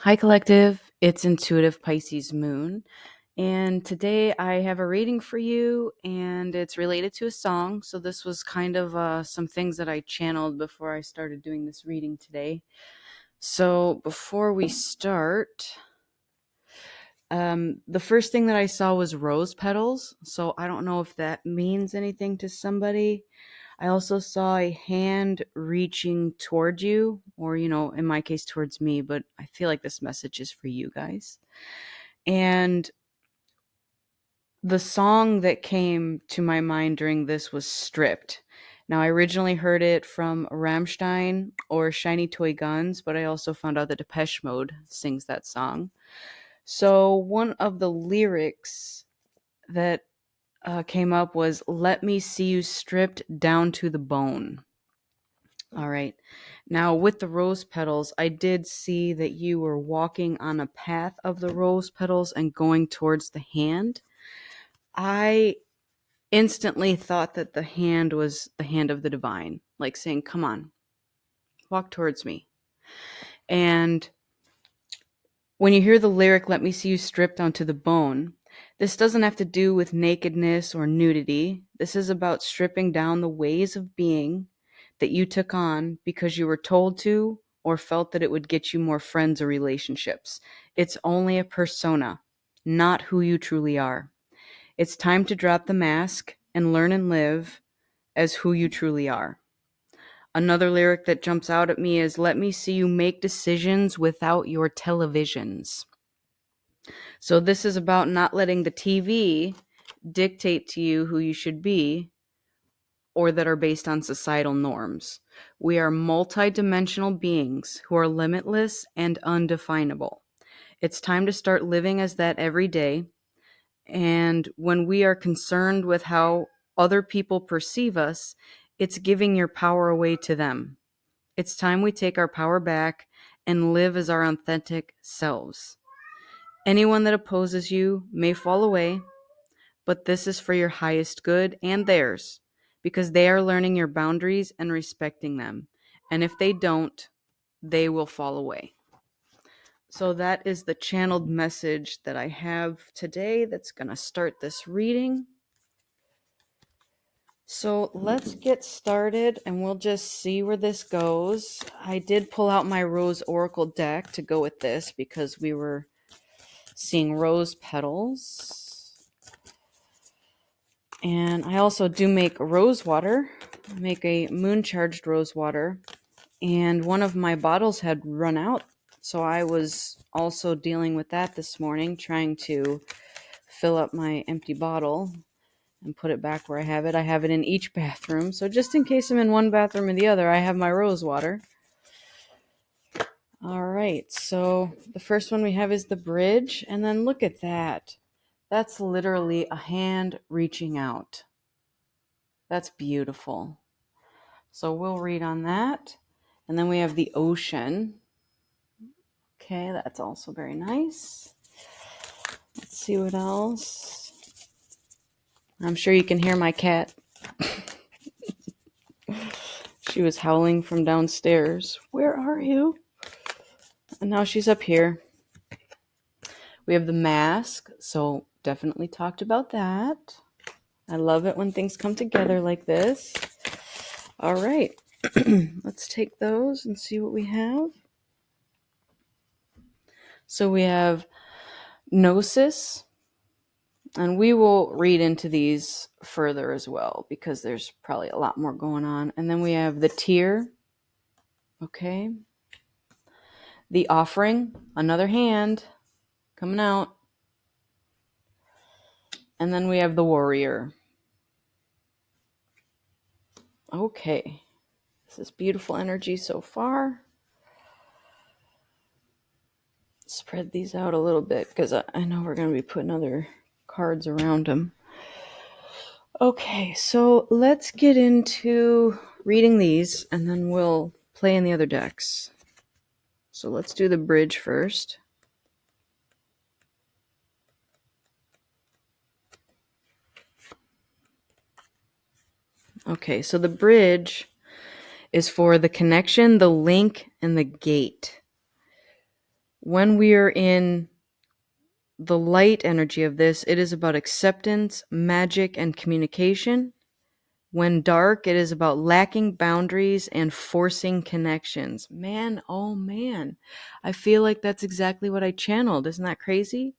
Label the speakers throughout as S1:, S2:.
S1: Hi, Collective. It's Intuitive Pisces Moon. And today I have a reading for you, and it's related to a song. So, this was kind of some things that I channeled before I started doing this reading today. So, before we start, the first thing that I saw was rose petals. So, I don't know if that means anything to somebody. I also saw a hand reaching toward you, or, in my case, towards me, but I feel like this message is for you guys. And the song that came to my mind during this was Stripped. Now, I originally heard it from Rammstein or Shiny Toy Guns, but I also found out that Depeche Mode sings that song. So, one of the lyrics that came up was, "Let me see you stripped down to the bone." All right. Now, with the rose petals, I did see that you were walking on a path of the rose petals and going towards the hand. I instantly thought that the hand was the hand of the divine, like saying, "Come on, walk towards me." And when you hear the lyric, "Let me see you stripped onto the bone," this doesn't have to do with nakedness or nudity. This is about stripping down the ways of being that you took on because you were told to or felt that it would get you more friends or relationships. It's only a persona, not who you truly are. It's time to drop the mask and learn and live as who you truly are. Another lyric that jumps out at me is, "Let me see you make decisions without your televisions." So this is about not letting the TV dictate to you who you should be or that are based on societal norms. We are multidimensional beings who are limitless and undefinable. It's time to start living as that every day. And when we are concerned with how other people perceive us, it's giving your power away to them. It's time we take our power back and live as our authentic selves. Anyone that opposes you may fall away, but this is for your highest good and theirs, because they are learning your boundaries and respecting them. And if they don't, they will fall away. So that is the channeled message that I have today that's going to start this reading. So let's get started and we'll just see where this goes. I did pull out my Rose Oracle deck to go with this because we were seeing rose petals. And I also do make rose water. I make a moon charged rose water. And one of my bottles had run out. So I was also dealing with that this morning, trying to fill up my empty bottle and put it back where I have it. I have it in each bathroom. So just in case I'm in one bathroom or the other, I have my rose water. All right. So the first one we have is the bridge. And then look at that. That's literally a hand reaching out. That's beautiful. So we'll read on that. And then we have the ocean. Okay, that's also very nice. Let's see what else. I'm sure you can hear my cat. She was howling from downstairs. Where are you? And now she's up here. We have the mask, so definitely talked about that. I love it when things come together like this. All right, let's take those and see what we have. So we have Gnosis, and we will read into these further as well because there's probably a lot more going on. And then we have the Tear, okay. The Offering, another hand coming out. And then we have the Warrior. Okay, this is beautiful energy so far. Spread these out a little bit because I know we're going to be putting other cards around them. Okay, so let's get into reading these and then we'll play in the other decks. So let's do the bridge first. Okay, so the bridge is for the connection, the link, and the gate. When we are in the light energy of this, it is about acceptance, magic, and communication. When dark, it is about lacking boundaries and forcing connections. Man, oh man. I feel like that's exactly what I channeled. Isn't that crazy?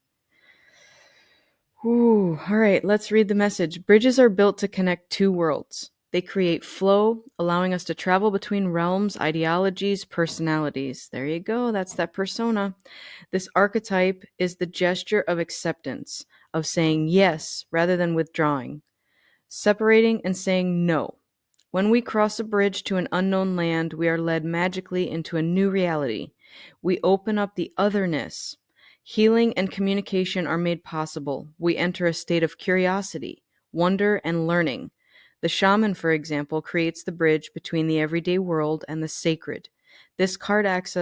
S1: Ooh, all right, let's read the message. Bridges are built to connect two worlds. They create flow, allowing us to travel between realms, ideologies, personalities. There you go, that's that persona. This archetype is the gesture of acceptance, of saying yes rather than withdrawing, separating and saying no. When we cross a bridge to an unknown land, we are led magically into a new reality. We open up the otherness. Healing and communication are made possible. We enter a state of curiosity, wonder, and learning. The shaman, for example, creates the bridge between the everyday world and the sacred. This card asks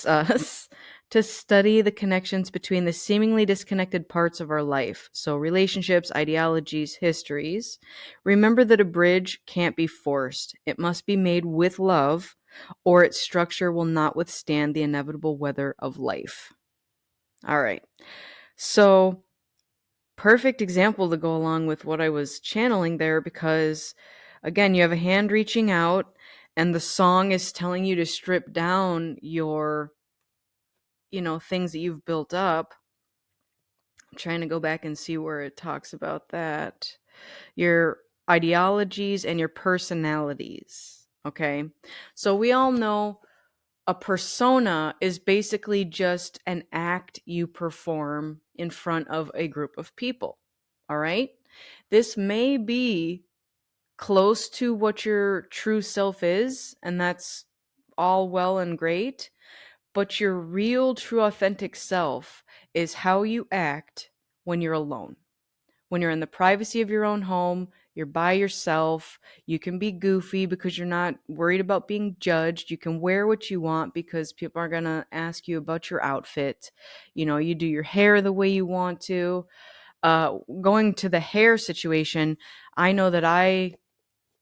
S1: us to study the connections between the seemingly disconnected parts of our life. So, relationships, ideologies, histories. Remember that a bridge can't be forced. It must be made with love, or its structure will not withstand the inevitable weather of life. All right. So, perfect example to go along with what I was channeling there because, again, you have a hand reaching out, and the song is telling you to strip down your, things that you've built up. I'm trying to go back and see where it talks about that. Your ideologies and your personalities. Okay. So we all know a persona is basically just an act you perform in front of a group of people. All right. This may be close to what your true self is, and that's all well and great. But your real, true, authentic self is how you act when you're alone. When you're in the privacy of your own home, you're by yourself, you can be goofy because you're not worried about being judged. You can wear what you want because people are going to ask you about your outfit. You do your hair the way you want to. Going to the hair situation, I know that I,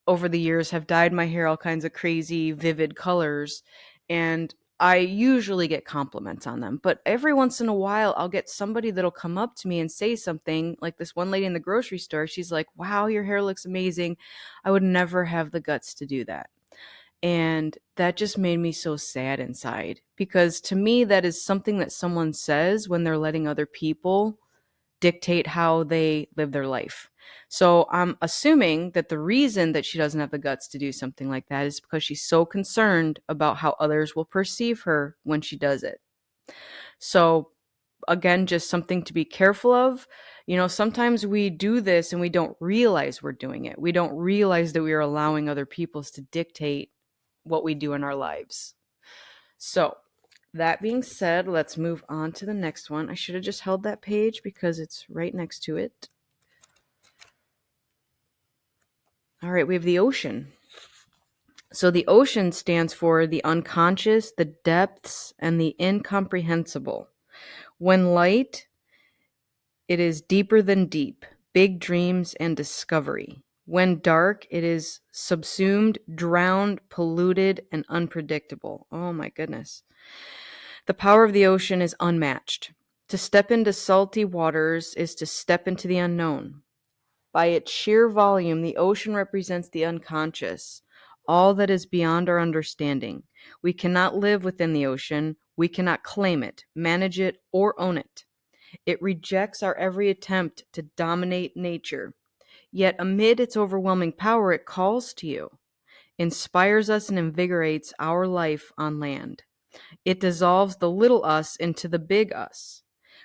S1: over the years, have dyed my hair all kinds of crazy, vivid colors. And I usually get compliments on them. But every once in a while, I'll get somebody that'll come up to me and say something like this one lady in the grocery store. She's like, wow, your hair looks amazing. I would never have the guts to do that. And that just made me so sad inside because to me, that is something that someone says when they're letting other people dictate how they live their life. So I'm assuming that the reason that she doesn't have the guts to do something like that is because she's so concerned about how others will perceive her when she does it. So again, just something to be careful of. Sometimes we do this and we don't realize we're doing it. We don't realize that we are allowing other people to dictate what we do in our lives. So, that being said, let's move on to the next one. I should have just held that page because it's right next to it. All right, we have the ocean. So, the ocean stands for the unconscious, the depths, and the incomprehensible. When light, it is deeper than deep, big dreams and discovery. When dark, it is subsumed, drowned, polluted, and unpredictable. Oh my goodness. The power of the ocean is unmatched. To step into salty waters is to step into the unknown. By its sheer volume, the ocean represents the unconscious, all that is beyond our understanding. We cannot live within the ocean. We cannot claim it, manage it, or own it. It rejects our every attempt to dominate nature. Yet, amid its overwhelming power, it calls to you, inspires us, and invigorates our life on land. It dissolves the little us into the big us.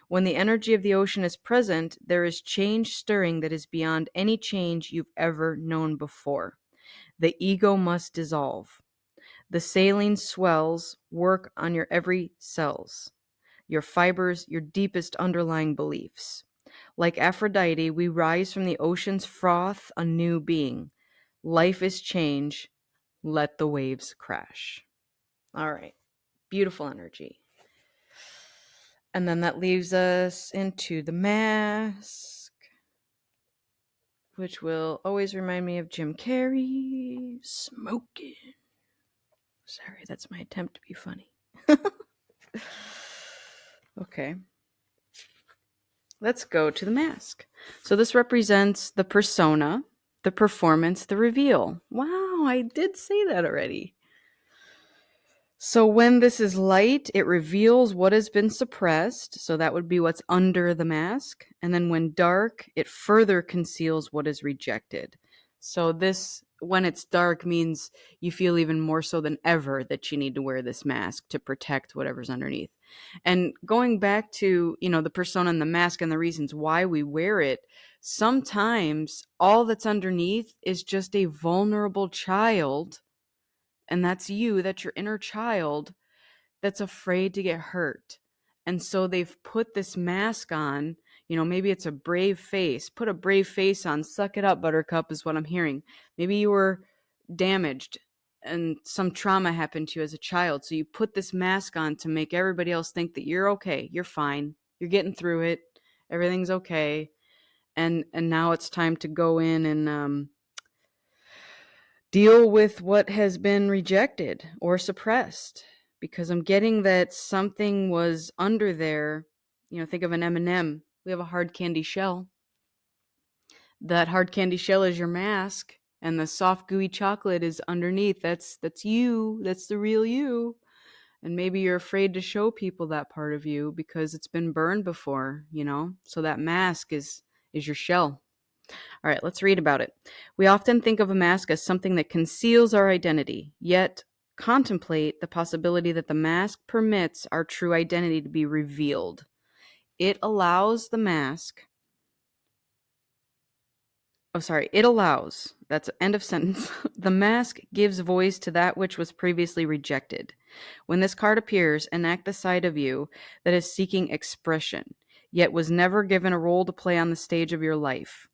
S1: When the energy of the ocean is present, there is change stirring that is beyond any change you've ever known before. The ego must dissolve. The saline swells work on your every cells, your fibers, your deepest underlying beliefs. Like Aphrodite, we rise from the ocean's froth a new being. Life is change. Let the waves crash. All right. Beautiful energy. And then that leaves us into the mask, which will always remind me of Jim Carrey smoking. Sorry, that's my attempt to be funny. Okay. Let's go to the mask. So this represents the persona, the performance, the reveal. Wow, I did say that already. So when this is light, it reveals what has been suppressed. So that would be what's under the mask. And then when dark, it further conceals what is rejected. So this, when it's dark, means you feel even more so than ever that you need to wear this mask to protect whatever's underneath. And going back to, the persona and the mask and the reasons why we wear it, sometimes all that's underneath is just a vulnerable child, and that's your inner child that's afraid to get hurt. And so they've put this mask on. Maybe it's a brave face. Put a brave face on. Suck it up, Buttercup, is what I'm hearing. Maybe you were damaged and some trauma happened to you as a child. So you put this mask on to make everybody else think that you're okay. You're fine. You're getting through it. Everything's okay. And now it's time to go in and deal with what has been rejected or suppressed, because I'm getting that something was under there. Think of an M&M. We have a hard candy shell. That hard candy shell is your mask, and the soft gooey chocolate is underneath. That's you. That's the real you. And maybe you're afraid to show people that part of you because it's been burned before. So that mask is your shell. All right, let's read about it. We often think of a mask as something that conceals our identity, yet contemplate the possibility that the mask permits our true identity to be revealed. It allows the mask. It allows, that's end of sentence. The mask gives voice to that which was previously rejected. When this card appears, enact the side of you that is seeking expression, yet was never given a role to play on the stage of your life.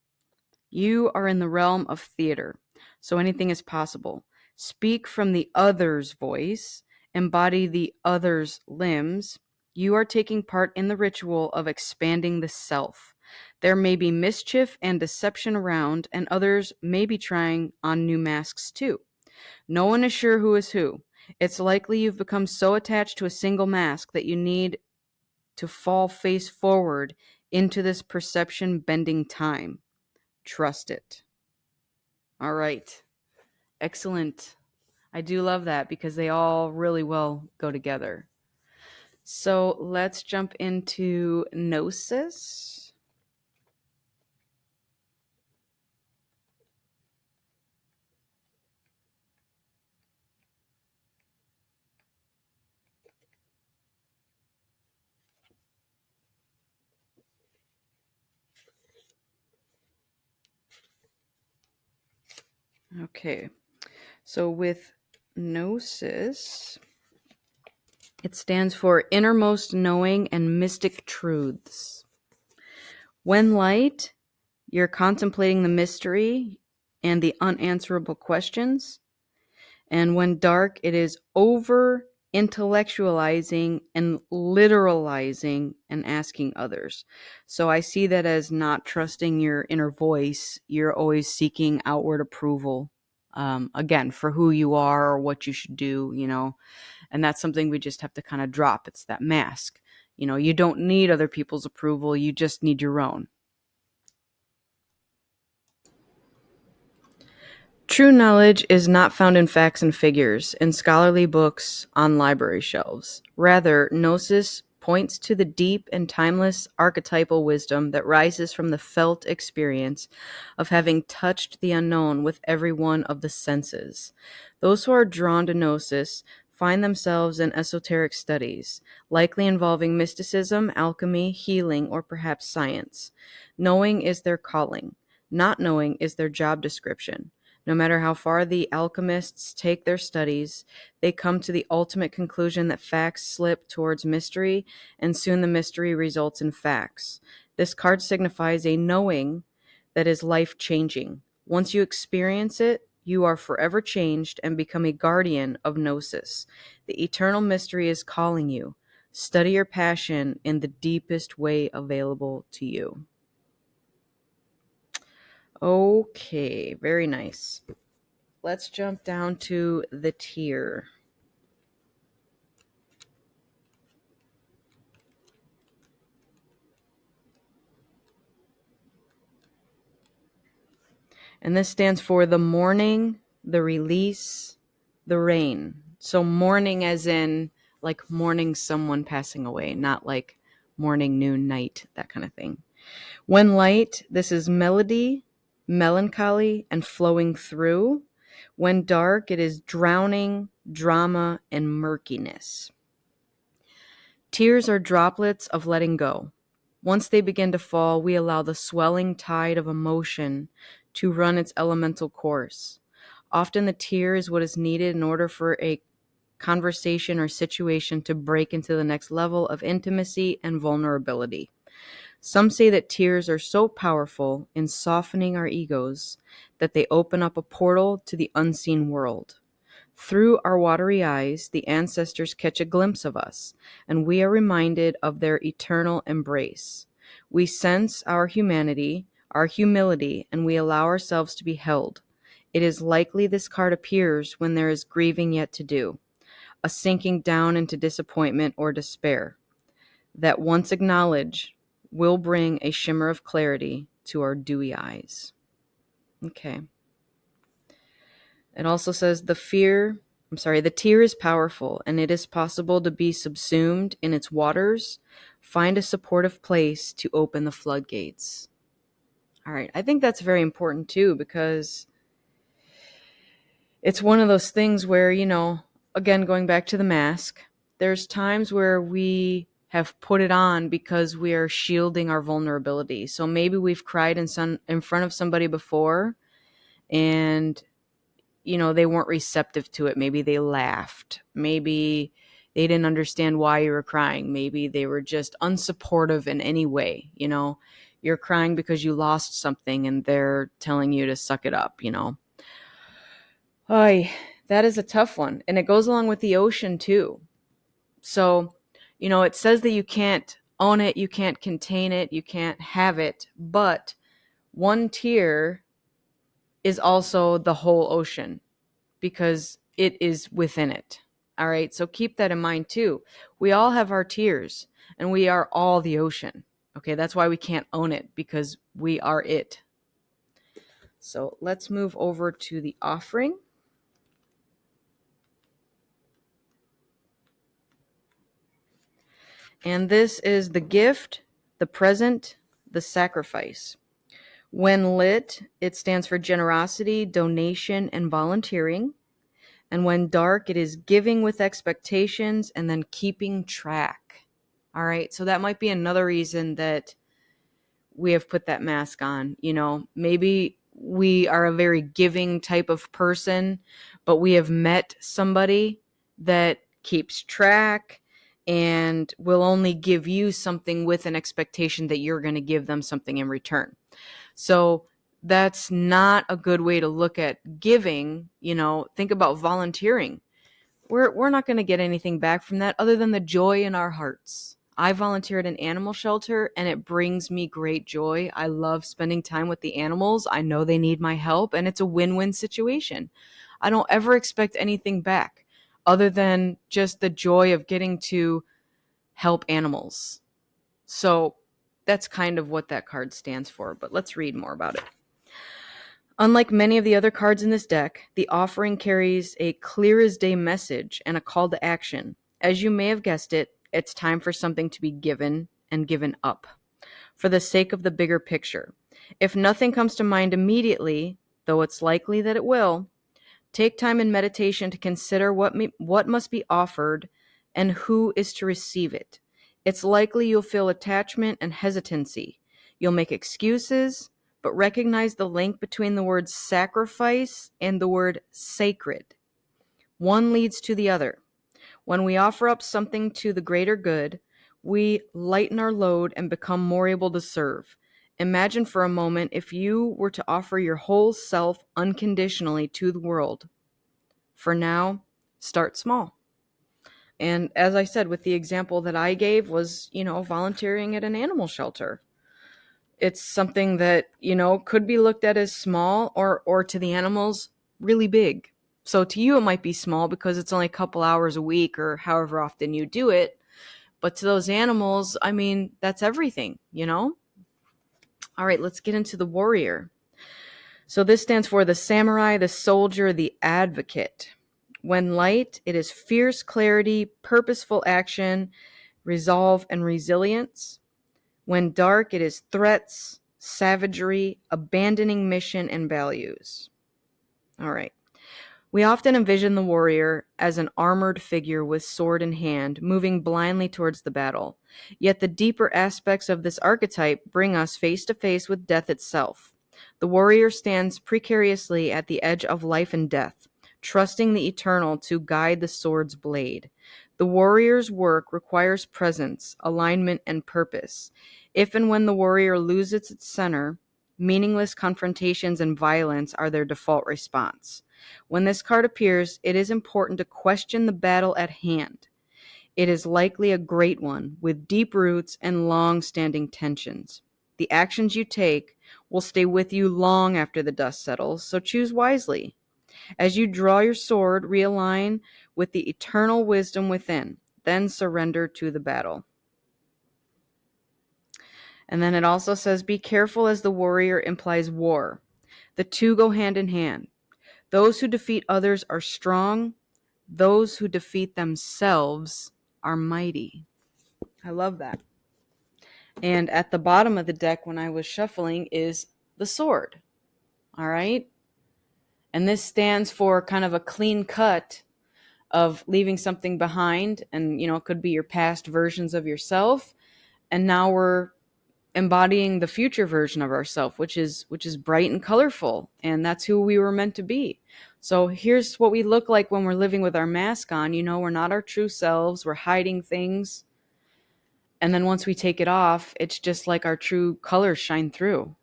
S1: You are in the realm of theater, so anything is possible. Speak from the other's voice, embody the other's limbs. You are taking part in the ritual of expanding the self. There may be mischief and deception around, and others may be trying on new masks too. No one is sure who is who. It's likely you've become so attached to a single mask that you need to fall face forward into this perception bending time. Trust it. All right. Excellent. I do love that because they all really well go together. So let's jump into Gnosis. Okay. So with Gnosis, it stands for innermost knowing and mystic truths. When light, you're contemplating the mystery and the unanswerable questions. And when dark, it is over intellectualizing and literalizing and asking others. So I see that as not trusting your inner voice. You're always seeking outward approval, again, for who you are or what you should do. And that's something we just have to kind of drop. It's that mask. You don't need other people's approval. You just need your own. True knowledge is not found in facts and figures, in scholarly books on library shelves. Rather, Gnosis points to the deep and timeless archetypal wisdom that rises from the felt experience of having touched the unknown with every one of the senses. Those who are drawn to Gnosis find themselves in esoteric studies, likely involving mysticism, alchemy, healing, or perhaps science. Knowing is their calling. Not knowing is their job description. No matter how far the alchemists take their studies, they come to the ultimate conclusion that facts slip towards mystery, and soon the mystery results in facts. This card signifies a knowing that is life-changing. Once you experience it, you are forever changed and become a guardian of Gnosis. The eternal mystery is calling you. Study your passion in the deepest way available to you. Okay, very nice. Let's jump down to the tier. And this stands for the mourning, the release, the rain. So mourning as in like mourning someone passing away, not like morning, noon, night, that kind of thing. When light, this is melody, melancholy, and flowing through. When dark, it is drowning, drama, and murkiness. Tears are droplets of letting go. Once they begin to fall, we allow the swelling tide of emotion to run its elemental course. Often the tear is what is needed in order for a conversation or situation to break into the next level of intimacy and vulnerability. Some say that tears are so powerful in softening our egos that they open up a portal to the unseen world. Through our watery eyes, the ancestors catch a glimpse of us, and we are reminded of their eternal embrace. We sense our humanity, our humility, and we allow ourselves to be held. It is likely this card appears when there is grieving yet to do, a sinking down into disappointment or despair, that once acknowledged will bring a shimmer of clarity to our dewy eyes. Okay. It also says the tear is powerful and it is possible to be subsumed in its waters. Find a supportive place to open the floodgates. All right. I think that's very important too, because it's one of those things where, again, going back to the mask, there's times where we have put it on because we are shielding our vulnerability. So maybe we've cried in front of somebody before and they weren't receptive to it. Maybe they laughed. Maybe they didn't understand why you were crying. Maybe they were just unsupportive in any way. You're crying because you lost something and they're telling you to suck it up. Oy, that is a tough one. And it goes along with the ocean too. So, it says that you can't own it, you can't contain it, you can't have it, but one tear is also the whole ocean, because it is within it. All right. So keep that in mind too. We all have our tears and we are all the ocean. Okay. That's why we can't own it, because we are it. So let's move over to the offering. And this is the gift, the present, the sacrifice. When lit, it stands for generosity, donation, and volunteering. And when dark, it is giving with expectations and then keeping track. All right. So that might be another reason that we have put that mask on. Maybe we are a very giving type of person, but we have met somebody that keeps track and will only give you something with an expectation that you're going to give them something in return. So that's not a good way to look at giving. Think about volunteering. We're not going to get anything back from that other than the joy in our hearts. I volunteer at an animal shelter and it brings me great joy. I love spending time with the animals. I know they need my help and it's a win-win situation. I don't ever expect anything back other than just the joy of getting to help animals. So that's kind of what that card stands for, but let's read more about it. Unlike many of the other cards in this deck, the offering carries a clear as day message and a call to action. As you may have guessed it, it's time for something to be given and given up for the sake of the bigger picture. If nothing comes to mind immediately, though it's likely that it will, take time in meditation to consider what must be offered and who is to receive it. It's likely you'll feel attachment and hesitancy. You'll make excuses, but recognize the link between the word sacrifice and the word sacred. One leads to the other. When we offer up something to the greater good, we lighten our load and become more able to serve. Imagine for a moment if you were to offer your whole self unconditionally to the world. For now, start small. And as I said, with the example that I gave was, volunteering at an animal shelter. It's something that, could be looked at as small or to the animals, really big. So to you, it might be small because it's only a couple hours a week or however often you do it. But to those animals, that's everything. All right, let's get into the warrior. So this stands for the samurai, the soldier, the advocate. When light, it is fierce clarity, purposeful action, resolve, and resilience. When dark, it is threats, savagery, abandoning mission and values. All right. We often envision the warrior as an armored figure with sword in hand, moving blindly towards the battle. Yet the deeper aspects of this archetype bring us face to face with death itself. The warrior stands precariously at the edge of life and death, trusting the eternal to guide the sword's blade. The warrior's work requires presence, alignment, and purpose. If and when the warrior loses its center, meaningless confrontations and violence are their default response. When this card appears, it is important to question the battle at hand. It is likely a great one, with deep roots and long-standing tensions. The actions you take will stay with you long after the dust settles, so choose wisely. As you draw your sword, realign with the eternal wisdom within, then surrender to the battle. And then it also says, be careful as the warrior implies war. The two go hand in hand. Those who defeat others are strong. Those who defeat themselves are mighty. I love that. And at the bottom of the deck, when I was shuffling, is the sword. All right. And this stands for kind of a clean cut of leaving something behind. And, it could be your past versions of yourself. And now we're embodying the future version of ourselves, which is bright and colorful, and that's who we were meant to be. So here's what we look like when we're living with our mask on. We're not our true selves, we're hiding things, and then once we take it off, it's just like our true colors shine through.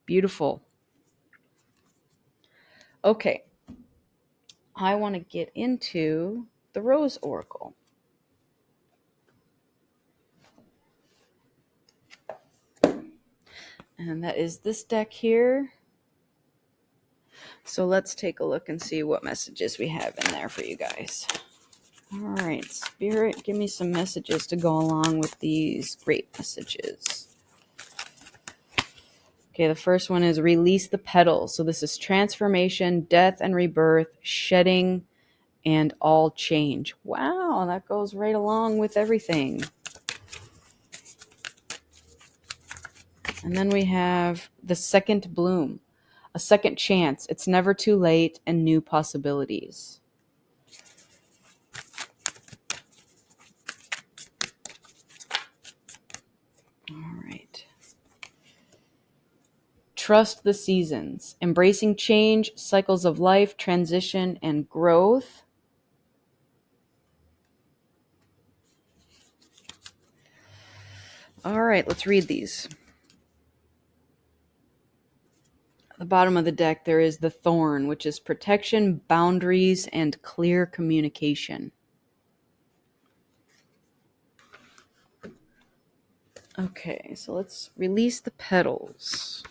S1: Beautiful. Okay, I want to get into the Rose Oracle. And that is this deck here. So let's take a look and see what messages we have in there for you guys. All right, Spirit, give me some messages to go along with these great messages. Okay, the first one is release the petals. So this is transformation, death and rebirth, shedding, and all change. Wow, that goes right along with everything. And then we have the second bloom, a second chance. It's never too late, and new possibilities. All right. Trust the seasons, embracing change, cycles of life, transition, and growth. All right, let's read these. At the bottom of the deck, there is the thorn, which is protection, boundaries, and clear communication. Okay, so let's release the petals.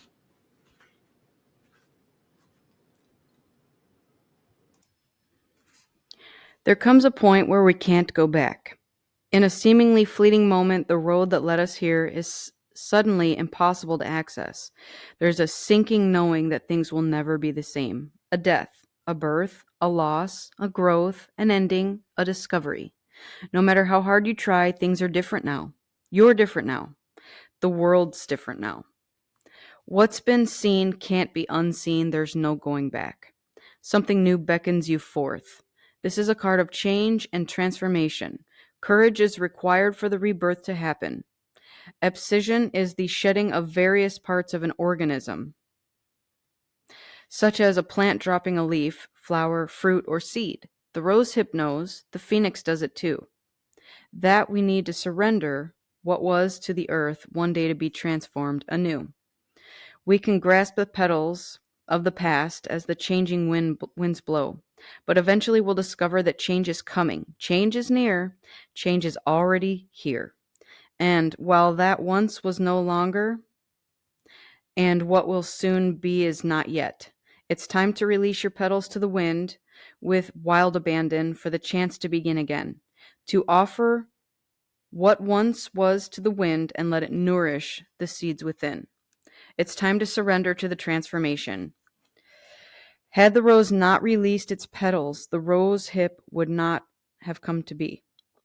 S1: There comes a point where we can't go back. In a seemingly fleeting moment, the road that led us here is suddenly impossible to access. There's a sinking knowing that things will never be the same. A death, a birth, a loss, a growth, an ending, a discovery. No matter how hard you try, things are different now. You're different now. The world's different now. What's been seen can't be unseen. There's no going back. Something new beckons you forth. This is a card of change and transformation. Courage is required for the rebirth to happen. Abscission is the shedding of various parts of an organism, such as a plant dropping a leaf, flower, fruit, or seed. The rose hip knows, the phoenix does it too. That we need to surrender what was to the earth one day to be transformed anew. We can grasp the petals of the past as the changing winds blow, but eventually we'll discover that change is coming. Change is near. Change is already here. And while that once was no longer, and what will soon be is not yet. It's time to release your petals to the wind with wild abandon for the chance to begin again, to offer what once was to the wind and let it nourish the seeds within. It's time to surrender to the transformation. Had the rose not released its petals, the rose hip would not have come to be.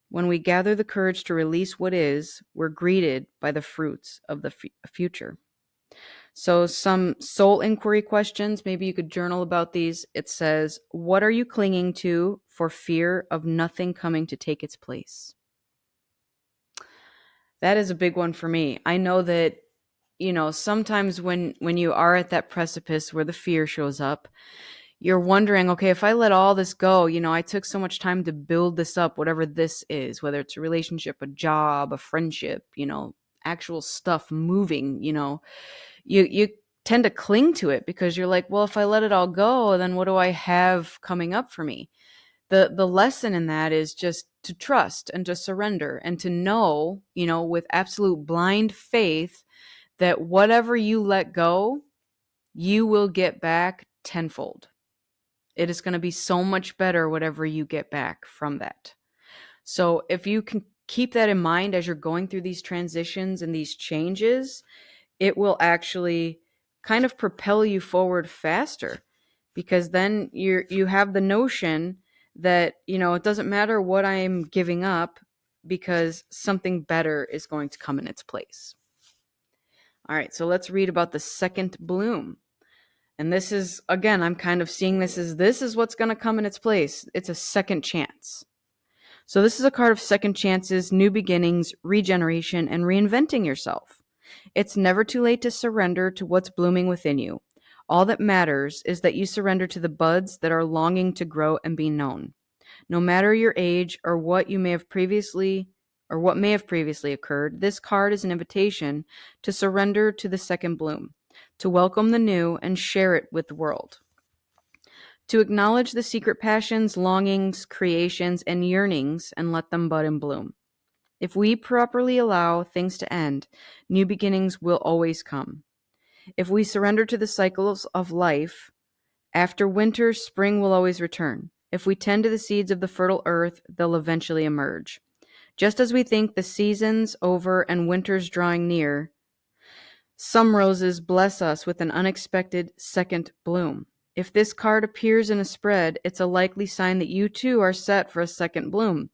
S1: When we gather the courage to release what is, we're greeted by the fruits of the future. So, some soul inquiry questions, maybe you could journal about these. It says, what are you clinging to for fear of nothing coming to take its place? That is a big one for me. I know that, sometimes when you are at that precipice where the fear shows up, you're wondering, okay, if I let all this go, I took so much time to build this up, whatever this is, whether it's a relationship, a job, a friendship, actual stuff moving, you tend to cling to it because you're like, well, if I let it all go, then what do I have coming up for me? The lesson in that is just to trust and to surrender and to know, with absolute blind faith that whatever you let go, you will get back tenfold. It is going to be so much better whatever you get back from that. So if you can keep that in mind as you're going through these transitions and these changes, it will actually kind of propel you forward faster, because then you have the notion that, it doesn't matter what I'm giving up because something better is going to come in its place. All right, so let's read about the second bloom. And this is, again, I'm kind of seeing this is what's going to come in its place. It's a second chance. So this is a card of second chances, new beginnings, regeneration, and reinventing yourself. It's never too late to surrender to what's blooming within you. All that matters is that you surrender to the buds that are longing to grow and be known. No matter your age or what may have previously occurred, this card is an invitation to surrender to the second bloom, to welcome the new and share it with the world. To acknowledge the secret passions, longings, creations, and yearnings and let them bud and bloom. If we properly allow things to end, new beginnings will always come. If we surrender to the cycles of life, after winter, spring will always return. If we tend to the seeds of the fertile earth, they'll eventually emerge. Just as we think the season's over and winter's drawing near, some roses bless us with an unexpected second bloom. If this card appears in a spread, it's a likely sign that you too are set for a second bloom.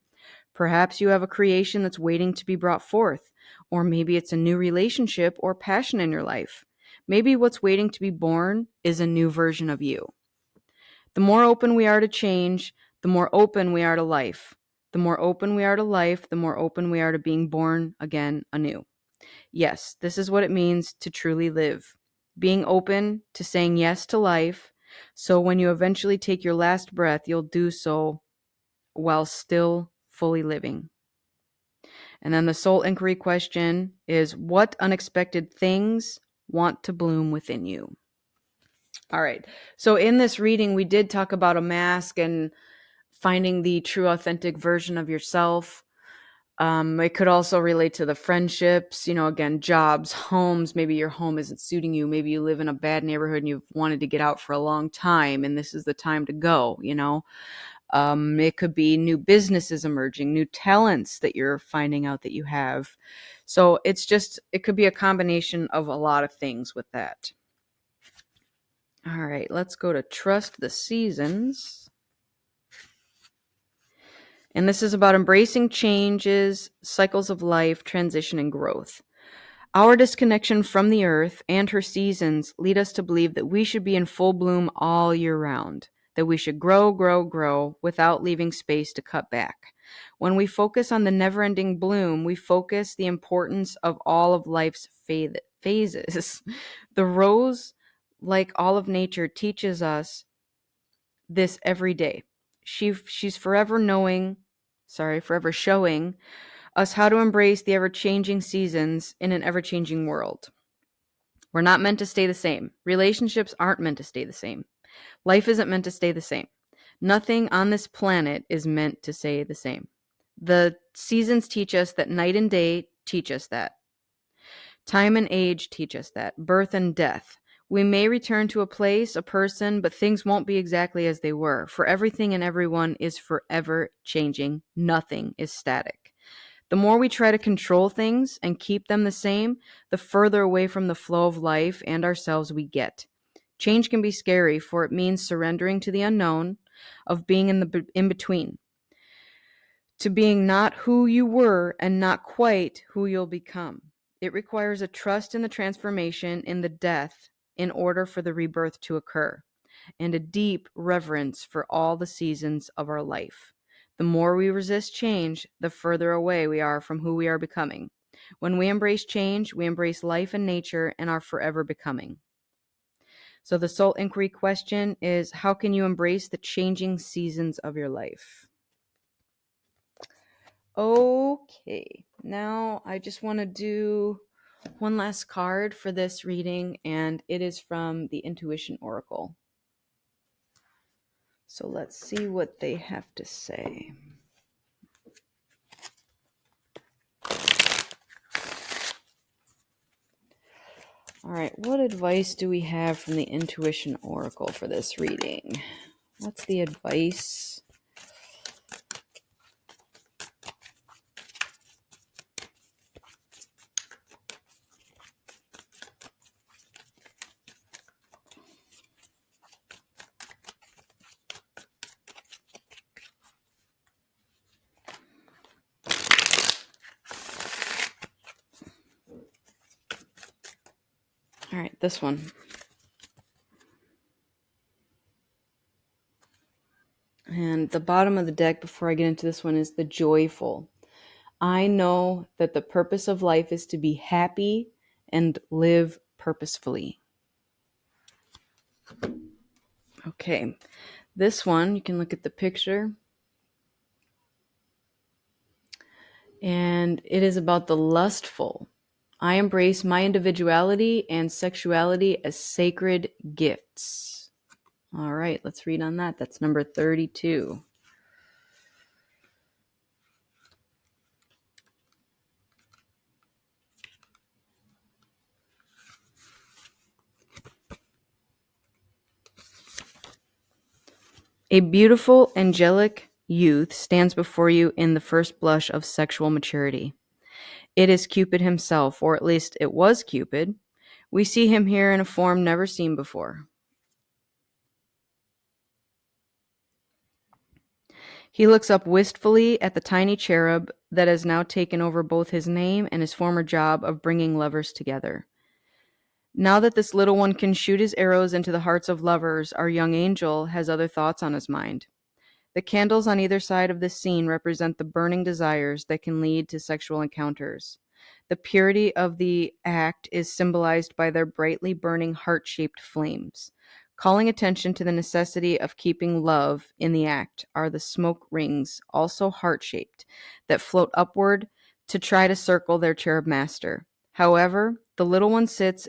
S1: Perhaps you have a creation that's waiting to be brought forth, or maybe it's a new relationship or passion in your life. Maybe what's waiting to be born is a new version of you. The more open we are to change, the more open we are to life. The more open we are to life, the more open we are to being born again anew. Yes, this is what it means to truly live. Being open to saying yes to life, so when you eventually take your last breath, you'll do so while still fully living. And then the soul inquiry question is, what unexpected things want to bloom within you? All right. So in this reading, we did talk about a mask and finding the true, authentic version of yourself. It could also relate to the friendships, again, jobs, homes. Maybe your home isn't suiting you. Maybe you live in a bad neighborhood and you've wanted to get out for a long time, and this is the time to go, It could be new businesses emerging, new talents that you're finding out that you have. So it could be a combination of a lot of things with that. All right, let's go to Trust the Seasons. And this is about embracing changes, cycles of life, transition, and growth. Our disconnection from the earth and her seasons lead us to believe that we should be in full bloom all year round, that we should grow, grow, grow without leaving space to cut back. When we focus on the never-ending bloom, we focus the importance of all of life's phases. The rose, like all of nature, teaches us this every day. She's forever showing us how to embrace the ever-changing seasons in an ever-changing world. We're not meant to stay the same. Relationships aren't meant to stay the same. Life isn't meant to stay the same. Nothing on this planet is meant to stay the same. The seasons teach us that. Night and day teach us that. Time and age teach us that. Birth and death. We may return to a place, a person, but things won't be exactly as they were. For everything and everyone is forever changing. Nothing is static. The more we try to control things and keep them the same, the further away from the flow of life and ourselves we get. Change can be scary, for it means surrendering to the unknown, of being in the in between, to being not who you were and not quite who you'll become. It requires a trust in the transformation, in the death, in order for the rebirth to occur, and a deep reverence for all the seasons of our life. The more we resist change, the further away we are from who we are becoming. When we embrace change, we embrace life and nature and are forever becoming. So, the soul inquiry question is, how can you embrace the changing seasons of your life? Okay, now I just want to do one last card for this reading, and it is from the Intuition Oracle. So let's see what they have to say. All right, what advice do we have from the Intuition Oracle for this reading? What's the advice? All right, this one. And the bottom of the deck, before I get into this one, is the joyful. I know that the purpose of life is to be happy and live purposefully. Okay, this one, you can look at the picture. And it is about the lustful. I embrace my individuality and sexuality as sacred gifts. All right, let's read on that. That's number 32. A beautiful, angelic youth stands before you in the first blush of sexual maturity. It is Cupid himself, or at least it was Cupid. We see him here in a form never seen before. He looks up wistfully at the tiny cherub that has now taken over both his name and his former job of bringing lovers together. Now that this little one can shoot his arrows into the hearts of lovers, our young angel has other thoughts on his mind. The candles on either side of this scene represent the burning desires that can lead to sexual encounters. The purity of the act is symbolized by their brightly burning heart-shaped flames. Calling attention to the necessity of keeping love in the act are the smoke rings, also heart-shaped, that float upward to try to circle their cherub master. However, the little one sits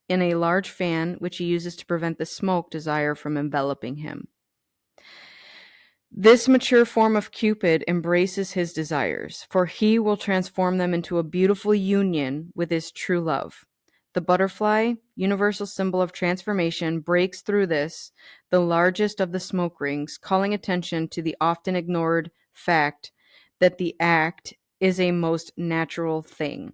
S1: in a large fan, which he uses to prevent the smoke desire from enveloping him. This mature form of Cupid embraces his desires, for he will transform them into a beautiful union with his true love. The butterfly, universal symbol of transformation, breaks through this, the largest of the smoke rings, calling attention to the often ignored fact that the act is a most natural thing.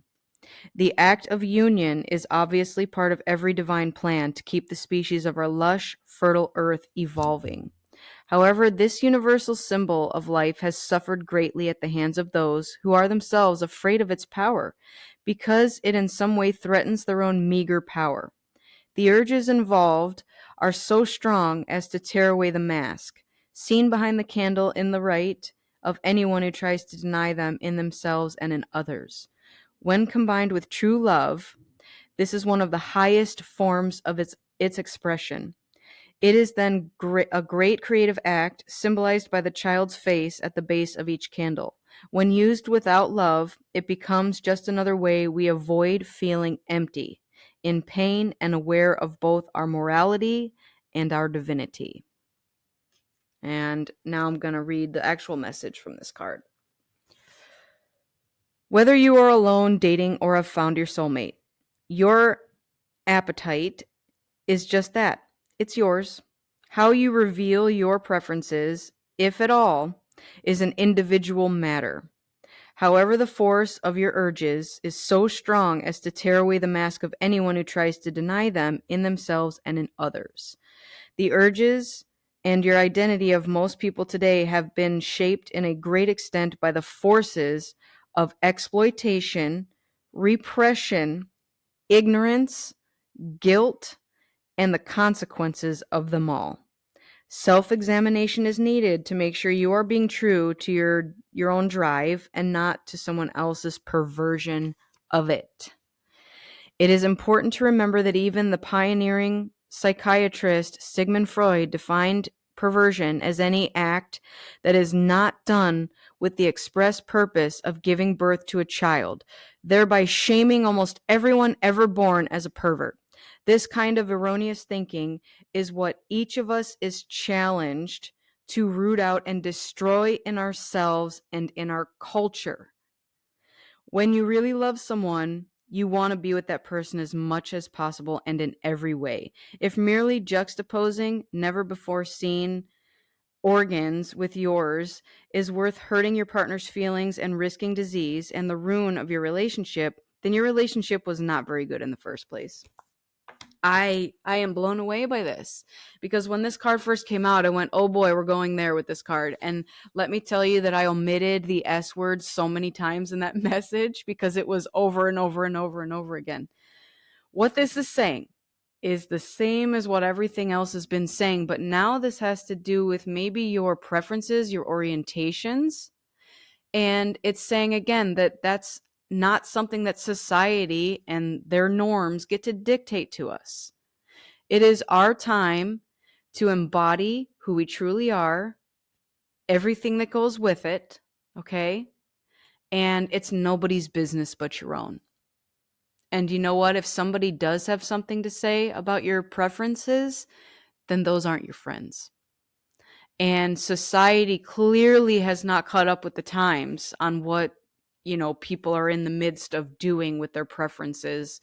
S1: The act of union is obviously part of every divine plan to keep the species of our lush, fertile earth evolving. However, this universal symbol of life has suffered greatly at the hands of those who are themselves afraid of its power, because it in some way threatens their own meager power. The urges involved are so strong as to tear away the mask, seen behind the candle in the right, of anyone who tries to deny them in themselves and in others. When combined with true love, this is one of the highest forms of its expression. It is then a great creative act, symbolized by the child's face at the base of each candle. When used without love, it becomes just another way we avoid feeling empty, in pain, and aware of both our morality and our divinity. And now I'm going to read the actual message from this card. Whether you are alone, dating, or have found your soulmate, your appetite is just that. It's yours. How you reveal your preferences, if at all, is an individual matter. However, the force of your urges is so strong as to tear away the mask of anyone who tries to deny them in themselves and in others. The urges and your identity of most people today have been shaped in a great extent by the forces of exploitation, repression, ignorance, guilt, and the consequences of them all. Self examination is needed to make sure you are being true to your own drive and not to someone else's perversion of it. It is important to remember that even the pioneering psychiatrist Sigmund Freud defined perversion as any act that is not done with the express purpose of giving birth to a child, thereby shaming almost everyone ever born as a pervert. This kind of erroneous thinking is what each of us is challenged to root out and destroy in ourselves and in our culture. When you really love someone, you want to be with that person as much as possible and in every way. If merely juxtaposing never before seen organs with yours is worth hurting your partner's feelings and risking disease and the ruin of your relationship, then your relationship was not very good in the first place. I am blown away by this because when this card first came out, I went, "Oh boy, we're going there with this card." And let me tell you that I omitted the S word so many times in that message because it was over and over and over and over again. What this is saying is the same as what everything else has been saying, but now this has to do with maybe your preferences, your orientations, and it's saying again that that's not something that society and their norms get to dictate to us. It is our time to embody who we truly are, everything that goes with it, okay? And it's nobody's business but your own. And you know what? If somebody does have something to say about your preferences, then those aren't your friends. And society clearly has not caught up with the times on what, people are in the midst of doing with their preferences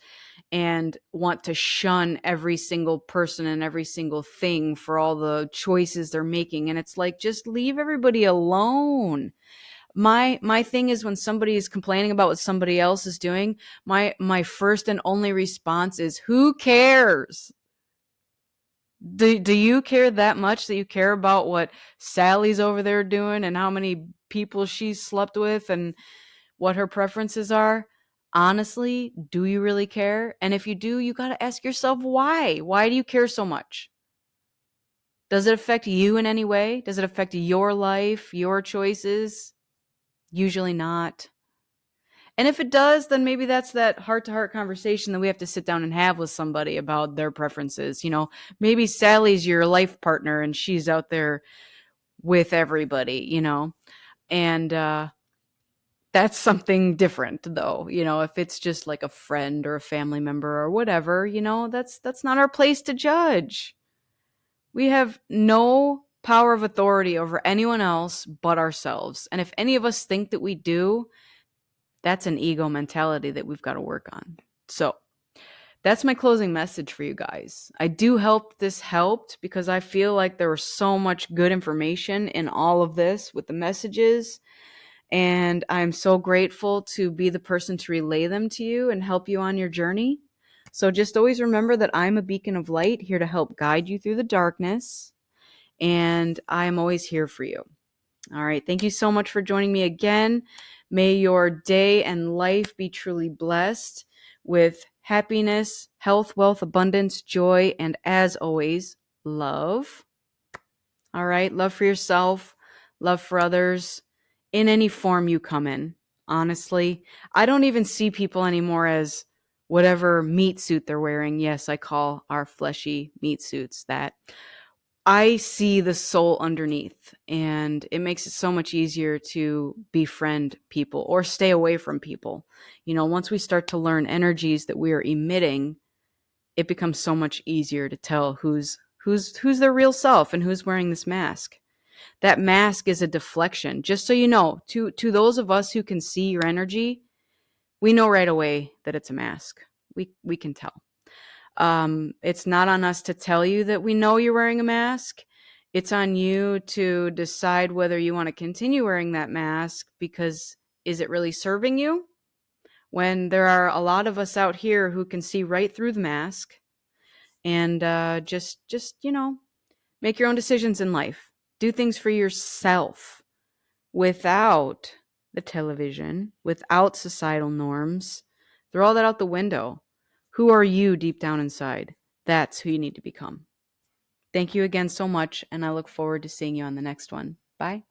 S1: and want to shun every single person and every single thing for all the choices they're making. And it's like, just leave everybody alone. My thing is when somebody is complaining about what somebody else is doing, my first and only response is, who cares? Do you care that much that you care about what Sally's over there doing and how many people she's slept with and what her preferences are? Honestly, do you really care? And if you do, you got to ask yourself why. Why do you care so much? Does it affect you in any way? Does it affect your life, your choices? Usually not. And if it does, then maybe that's that heart to heart conversation that we have to sit down and have with somebody about their preferences. Maybe Sally's your life partner and she's out there with everybody, and that's something different though. If it's just like a friend or a family member or whatever, that's not our place to judge. We have no power of authority over anyone else but ourselves. And if any of us think that we do, that's an ego mentality that we've got to work on. So that's my closing message for you guys. I do hope this helped because I feel like there was so much good information in all of this with the messages. And I'm so grateful to be the person to relay them to you and help you on your journey. So just always remember that I'm a beacon of light here to help guide you through the darkness. And I'm always here for you. All right. Thank you so much for joining me again. May your day and life be truly blessed with happiness, health, wealth, abundance, joy, and as always, love. All right. Love for yourself, love for others in any form you come in. Honestly, I don't even see people anymore as whatever meat suit they're wearing. Yes, I call our fleshy meat suits that. I see the soul underneath, and it makes it so much easier to befriend people or stay away from people. Once we start to learn energies that we are emitting, it becomes so much easier to tell who's their real self and who's wearing this mask. That mask is a deflection. Just so you know, to those of us who can see your energy, we know right away that it's a mask. We can tell. It's not on us to tell you that we know you're wearing a mask. It's on you to decide whether you want to continue wearing that mask because Is it really serving you? When there are a lot of us out here who can see right through the mask and just make your own decisions in life. Do things for yourself without the television, without societal norms. Throw all that out the window. Who are you deep down inside? That's who you need to become. Thank you again so much, and I look forward to seeing you on the next one. Bye.